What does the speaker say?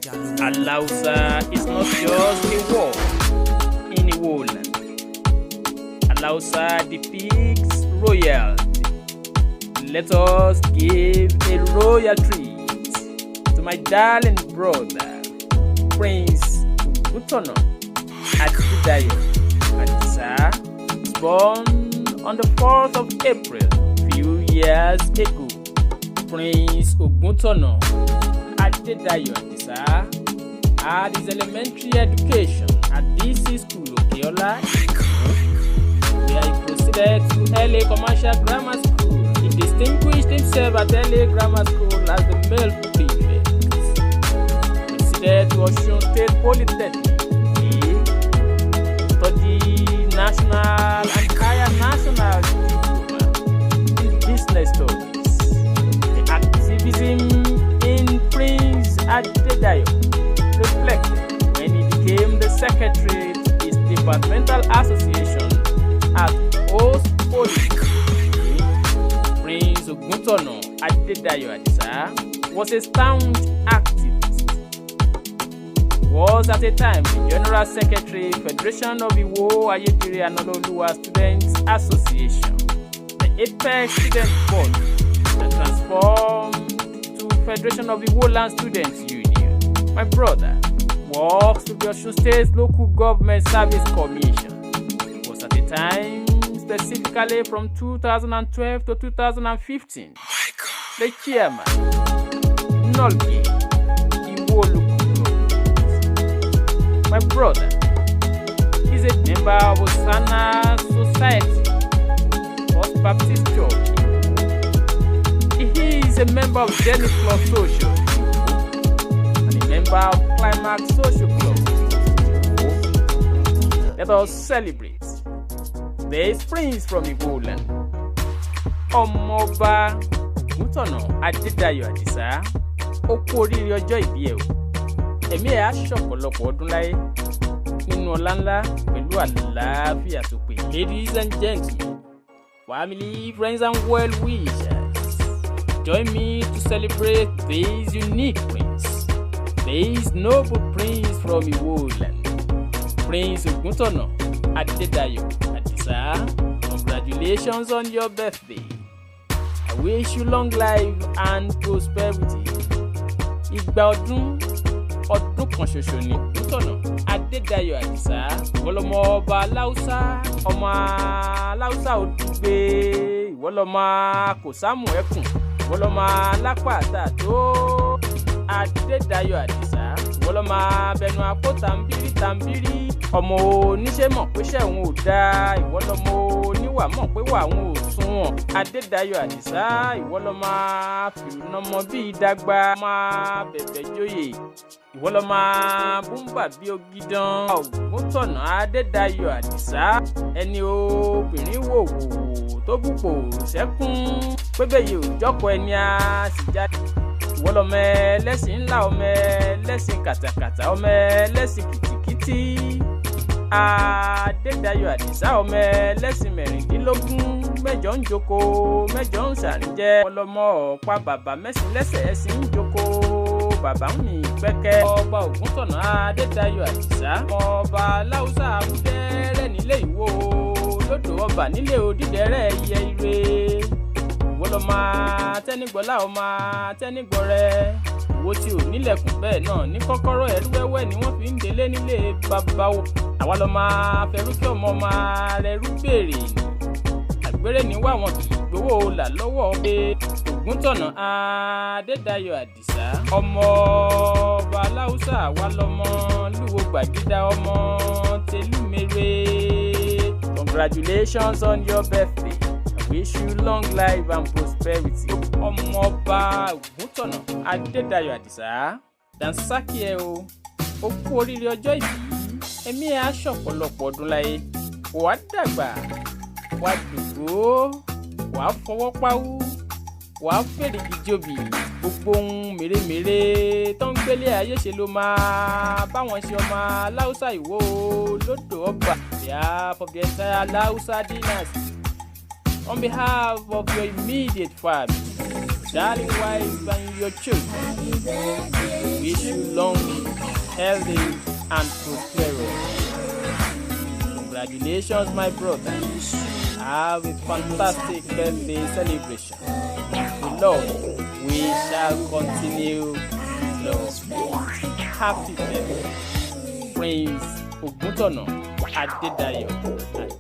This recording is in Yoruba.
Alausa is not just a word in a whole land. Alausa depicts royalty. Let us give a royal treat to my darling brother, Prince Oguntono Adedayo Adisa, born on the 4th of April, few years ago. Prince Oguntono Adedayo Adisa had his elementary education at DC School, Okeola, where he proceeded to LA Commercial Grammar School. He distinguished himself at LA Grammar School as the male prefect. He proceeded to Osun State Polytechnic. He studied national and higher national diploma in business studies. The activism in Prince Adedayo reflected when he became the secretary to his departmental association at Ost Poly. Prince Oguntono Adedayo Adisa was a staunch activist. He was at a time the General Secretary, Federation of Iwo Ayedire and Ololuwa Students Association, the Apex Student Body that transformed to Federation of Iwo Land Students Union. My brother works with the Osun State Local Government Service Commission. It was at a time specifically from 2012 to 2015. The chairman, Nolke Iwo Local Government. My brother is a member of Osana Society, First Baptist Church. He is a member of Zenith Club Social and a member of Climax Social Club. Let us celebrate the Prince from Igbo land. Ọmọọba Oguntono Adedayo Adisa, ó kú oríire ọjọ́ ìbí ẹ̀ o. Ẹ̀mí ẹ̀ á ṣọ̀pọ̀lọpọ̀ ọdún láyé nínú ọlá ńlá pẹ̀lú àlàáfíà tó pé. Ladies and gentlemen, family, friends and well wishers, join me to celebrate this unique prince, this noble prince from Igbo land, Prince Oguntono Adedayo Adisa. Congratulations on your birthday. I wish you long life and prosperity. Ìgbà ọdún kan ṣoṣo ni Oguntono Adedayo Adisa. Ìwọ́lọ́mọ ọba Aláùsá, ọmọ Aláùsá Odùgbé, ìwọ́lọ́mọ Kòsámù ẹkùn, ìwọ́lọ́mọ Alápá àtàtó Adedayo Adisa. Ìwọ́lọ́mọ abẹnu apó tàǹbírí, ọmọ oníṣẹ́ mọ̀ pé ṣẹ́ òun ò dáa, ìwọ́lọ́mọ oníwà mọ̀ pé wà òun ò sunwọ̀n. Adedayo Adisa, ìwọ́lọ́mọ fìlúnàmọ́ bíi dàgbà, máa bẹ̀bẹ̀ jóyè, ìwọ́lọ́mọ búmbà bí ogidan. Oguntono Adedayo Adisa, ẹni obìnrin wò tó bùpò sẹ́kún, pébèyè òjọ́kọ̀ ẹni á sì jáde. Ìwọ́lọ́mọ ẹlẹ́sìn ńlá, ọmọ ẹlẹ́sìn kàtàkàtà, ọmọ ẹlẹ́sìn kìtìkìtì. Adedayo Adisa, ọmọ ẹlẹ́sìn mẹ́rìndínlógún, mẹ́jọ ń jókòó, mẹ́jọ ń ṣàríjẹ́. Ọlọ́mọ ọ̀pá bàbá mẹ́sìn lẹ́sẹ̀ ẹ̀sìn ń jókòó, bàbá ń mì pẹ́kẹ́. Ọba Oguntono Adedayo Adisa, ọba Aláùsá Awúdẹ́rẹ́ nílé Ìwó, lódò ọba nílé Odídẹrẹ́ iye ire. Ìwọ́lọ́mọ tẹ́nigbọ́lá, ọmọ tẹ́nigbọ́rẹ́. Ìwó tí ò nílẹ̀kùn bẹ́ẹ̀ náà ní kọ́kọ́rọ́ ẹ̀rú wẹ́wẹ́ ni wọ́n fi ń délé nílé bàbá wo. Àwa lọ máa fẹ́rúkẹ́ ọmọ rẹ̀ rú béèrè ni. Àgbèrè ní wà wọn kì í gbowó là lọ́wọ́ pé Oguntono Adedayo Adisa, ọmọ ọba Aláùsá wa lọmọ lúwo gbàgídá, ọmọ tẹlúmere. Congratulations on your birthday. I wish you long life and prosperity. Ọmọọba Oguntono Adedayo Adisa, dansaki ẹ o, ó kú oríire ọjọ́ ìbí. Ẹ̀mí ẹ̀ á ṣọ̀pọ̀lọpọ̀ ọdún láyé. Wàá dàgbà, wàá dùgbò, wàá fọwọ́ páwú, wàá fèrègì jòbì. Gbogbo ohun mèremère tó ń gbélé ayé ṣe ló máa báwọn ṣe ọmọ Aláùsá Ìwó lódò ọba. On behalf of the entire Aláùsá dynasty, on behalf of your immediate family, darling wife and your children. Wish you long, healthy, and prosperous. Congratulations, my brother. Have a fantastic birthday celebration. With love, we shall continue love. Happy birthday, Prince Ògúntọ̀nà Adédayọ̀.